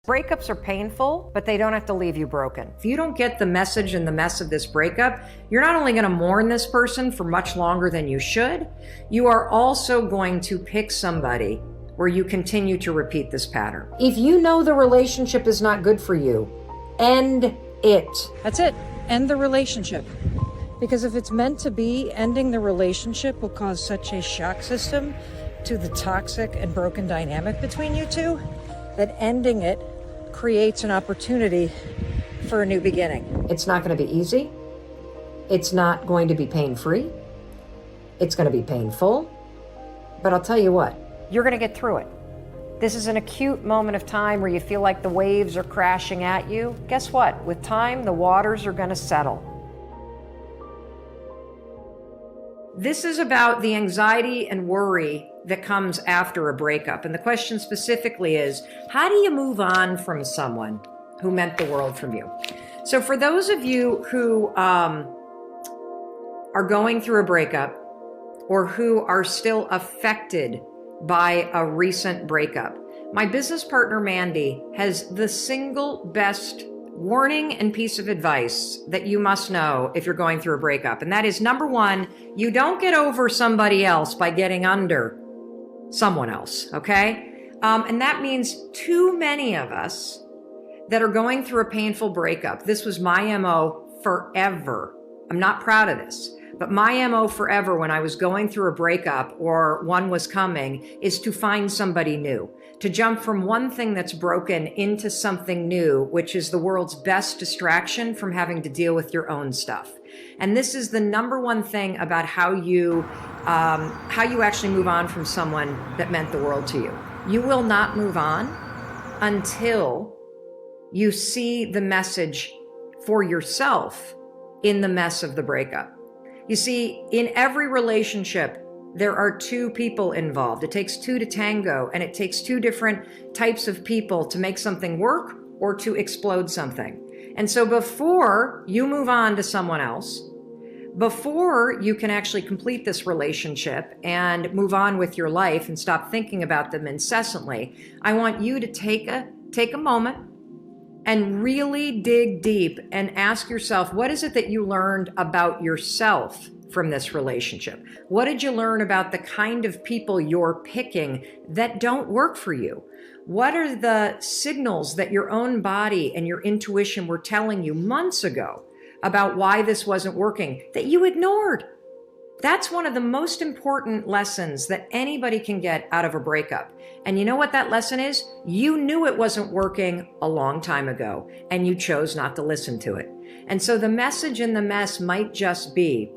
Breakups are painful, but they don't have to leave you broken. If you don't get the message and the mess of this breakup, you're not only going to mourn this person for much longer than you should, you are also going to pick somebody where you continue to repeat this pattern. If you know the relationship is not good for you, end it. That's it. End the relationship. Because if it's meant to be, ending the relationship will cause such a shock system to the toxic and broken dynamic between you two that ending it creates an opportunity for a new beginning. It's not going to be easy. It's not going to be pain-free. It's going to be painful. But I'll tell you what, you're going to get through it. This is an acute moment of time where you feel like the waves are crashing at you. Guess what? With time, the waters are going to settle. This is about the anxiety and worry that comes after a breakup. And the question specifically is, how do you move on from someone who meant the world from you? So for those of you who are going through a breakup or who are still affected by a recent breakup, my business partner, Mandy, has the single best warning and piece of advice that you must know if you're going through a breakup. And that is, number one, you don't get over somebody else by getting under someone else, okay? And that means too many of us that are going through a painful breakup. This was my MO forever. I'm not proud of this, but my MO forever when I was going through a breakup or one was coming is to find somebody new, to jump from one thing that's broken into something new, which is the world's best distraction from having to deal with your own stuff. And this is the number one thing about how you actually move on from someone that meant the world to you. You will not move on until you see the message for yourself in the mess of the breakup. You see, in every relationship, there are two people involved. It takes two to tango, and it takes two different types of people to make something work or to explode something. And so before you move on to someone else, before you can actually complete this relationship and move on with your life and stop thinking about them incessantly, I want you to take a moment and really dig deep and ask yourself, what is it that you learned about yourself from this relationship? What did you learn about the kind of people you're picking that don't work for you? What are the signals that your own body and your intuition were telling you months ago about why this wasn't working that you ignored? That's one of the most important lessons that anybody can get out of a breakup. And you know what that lesson is? You knew it wasn't working a long time ago, and you chose not to listen to it. And so the message in the mess might just be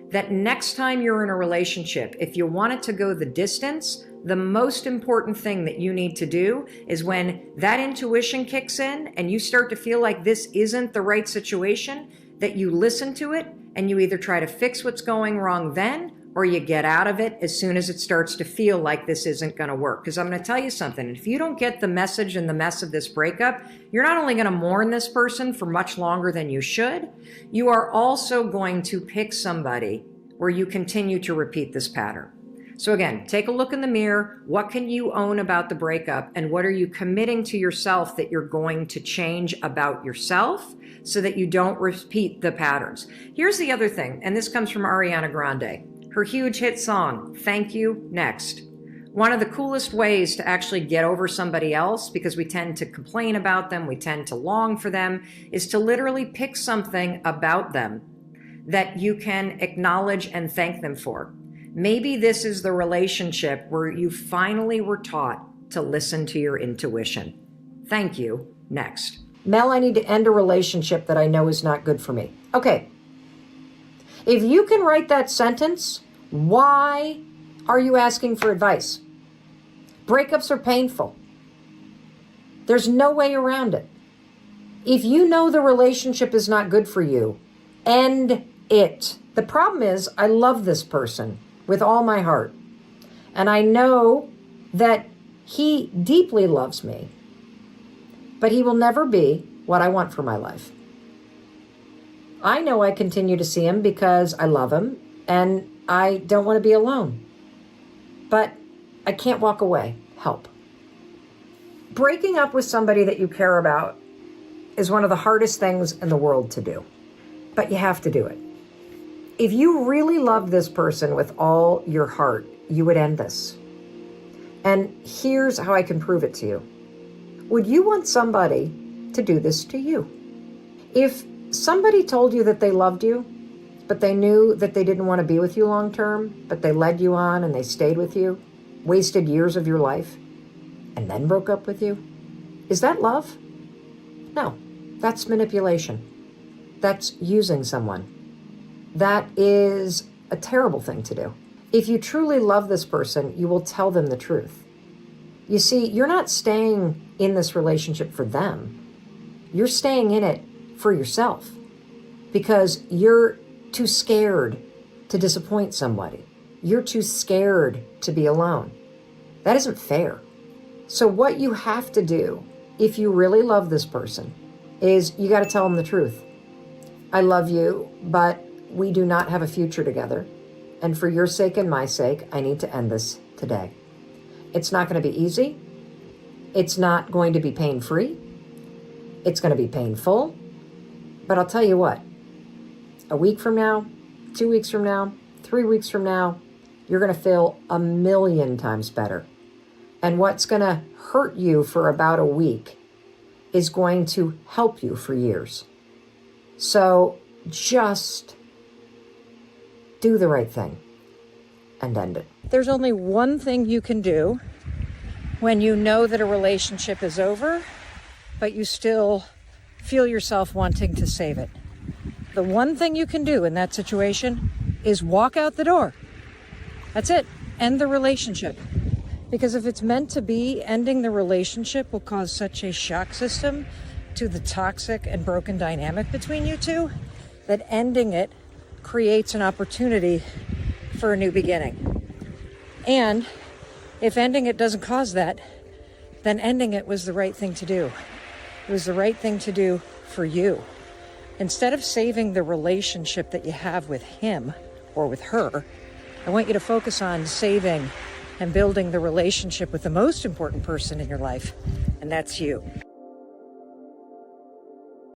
that next time you're in a relationship, if you want it to go the distance, the most important thing that you need to do is when that intuition kicks in and you start to feel like this isn't the right situation, that you listen to it and you either try to fix what's going wrong then, or you get out of it as soon as it starts to feel like this isn't going to work. Because I'm going to tell you something. If you don't get the message and the mess of this breakup, you're not only going to mourn this person for much longer than you should, you are also going to pick somebody where you continue to repeat this pattern. So again, take a look in the mirror. What can you own about the breakup? And what are you committing to yourself that you're going to change about yourself so that you don't repeat the patterns? Here's the other thing, and this comes from Ariana Grande. Her huge hit song, Thank You, Next. One of the coolest ways to actually get over somebody else, because we tend to complain about them, we tend to long for them, is to literally pick something about them that you can acknowledge and thank them for. Maybe this is the relationship where you finally were taught to listen to your intuition. Thank you. Next. Mel, I need to end a relationship that I know is not good for me. Okay. If you can write that sentence, why are you asking for advice? Breakups are painful. There's no way around it. If you know the relationship is not good for you, end it. The problem is, I love this person with all my heart. And I know that he deeply loves me, but he will never be what I want for my life. I know I continue to see him because I love him and I don't want to be alone. But I can't walk away. Help. Breaking up with somebody that you care about is one of the hardest things in the world to do, but you have to do it. If you really love this person with all your heart, you would end this. And here's how I can prove it to you. Would you want somebody to do this to you? If somebody told you that they loved you, but they knew that they didn't want to be with you long term, but they led you on and they stayed with you, wasted years of your life, and then broke up with you, is that love? No, that's manipulation. That's using someone. That is a terrible thing to do. If you truly love this person, you will tell them the truth. You see, you're not staying in this relationship for them. You're staying in it for yourself because you're too scared to disappoint somebody. You're too scared to be alone. That isn't fair. So what you have to do, if you really love this person, is you got to tell them the truth. I love you, but we do not have a future together. And for your sake and my sake, I need to end this today. It's not going to be easy. It's not going to be pain-free. It's going to be painful. But I'll tell you what, a week from now, 2 weeks from now, 3 weeks from now, you're going to feel 1,000,000 times better. And what's going to hurt you for about a week is going to help you for years. So just do the right thing and end it. There's only one thing you can do when you know that a relationship is over, but you still feel yourself wanting to save it. The one thing you can do in that situation is walk out the door. That's it. End the relationship. Because if it's meant to be, ending the relationship will cause such a shock system to the toxic and broken dynamic between you two that ending it creates an opportunity for a new beginning. And if ending it doesn't cause that, then ending it was the right thing to do. It was the right thing to do for you. Instead of saving the relationship that you have with him or with her, I want you to focus on saving and building the relationship with the most important person in your life, and that's you.